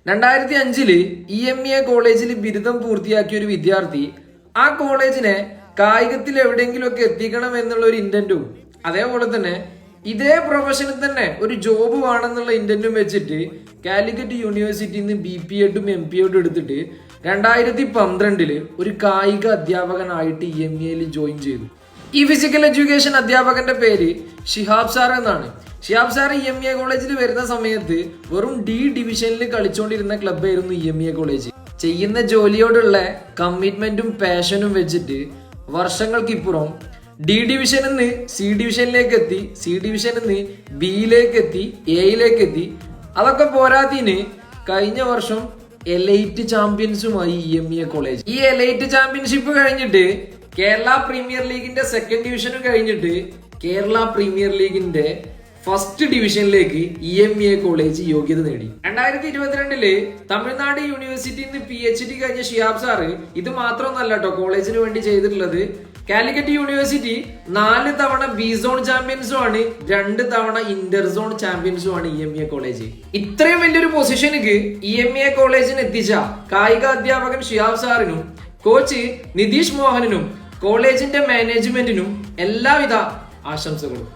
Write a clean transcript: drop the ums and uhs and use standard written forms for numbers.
2005 EMEA കോളേജിൽ ബിരുദം പൂർത്തിയാക്കിയ ഒരു വിദ്യാർത്ഥി ആ കോളേജിനെ കായികത്തിൽ എവിടെയെങ്കിലുമൊക്കെ എത്തിക്കണം എന്നുള്ള ഒരു ഇന്റന്റും അതേപോലെ തന്നെ ഇതേ പ്രൊഫഷനിൽ തന്നെ ഒരു ജോബ് വേണമെന്നുള്ള ഇന്റന്റും വെച്ചിട്ട് കാലിക്കറ്റ് യൂണിവേഴ്സിറ്റിയിൽ നിന്ന് BPEdും MPEdും എടുത്തിട്ട് 2012 ഒരു കായിക അധ്യാപകനായിട്ട് EMEAയിൽ ജോയിൻ ചെയ്തു. ഈ ഫിസിക്കൽ എഡ്യൂക്കേഷൻ അധ്യാപകന്റെ പേര് ഷിഹാബ് സാർ എന്നാണ്. ഷിഹാബ് സാർ EMEA കോളേജിൽ വരുന്ന സമയത്ത് വെറും D ഡിവിഷനിൽ കളിച്ചുകൊണ്ടിരുന്ന ക്ലബ്ബായിരുന്നു EMEA കോളേജ്. ചെയ്യുന്ന ജോലിയോടുള്ള കമ്മിറ്റ്മെന്റും പാഷനും വെച്ചിട്ട് വർഷങ്ങൾക്കിപ്പുറം D ഡിവിഷനിൽ നിന്ന് C ഡിവിഷനിലേക്ക് എത്തി, C ഡിവിഷനിൽ നിന്ന് Bയിലേക്ക് എത്തി, Aയിലേക്ക് എത്തി. അതൊക്കെ പോരാത്തിന് കഴിഞ്ഞ വർഷം എലൈറ്റ് ചാമ്പ്യൻസുമായി EMEA കോളേജ്. ഈ എലൈറ്റ് ചാമ്പ്യൻഷിപ്പ് കഴിഞ്ഞിട്ട് കേരള പ്രീമിയർ ലീഗിന്റെ സെക്കൻഡ് ഡിവിഷനും കഴിഞ്ഞിട്ട് കേരള പ്രീമിയർ ലീഗിന്റെ ഫസ്റ്റ് ഡിവിഷനിലേക്ക് EMEA കോളേജ് യോഗ്യത നേടി. 2022 തമിഴ്നാട് യൂണിവേഴ്സിറ്റിയിൽ നിന്ന് PhD കഴിഞ്ഞ ഷിഹാബ് സാറ് ഇത് മാത്രമൊന്നല്ല കേട്ടോ കോളേജിന് വേണ്ടി ചെയ്തിട്ടുള്ളത്. കാലിക്കറ്റ് യൂണിവേഴ്സിറ്റി 4 തവണ B സോൺ ചാമ്പ്യൻസും ആണ്, 2 തവണ ഇന്റർ സോൺ ചാമ്പ്യൻസും ആണ് EMEA കോളേജ്. ഇത്രയും വലിയൊരു പൊസിഷനിക്ക് EMEA കോളേജിന് എത്തിച്ച കായിക അധ്യാപകൻ ഷിഹാബ് സാറിനും കോച്ച് നിതീഷ് മോഹനും കോളേജിന്റെ മാനേജ്മെന്റിനും എല്ലാവിധ ആശംസകളും.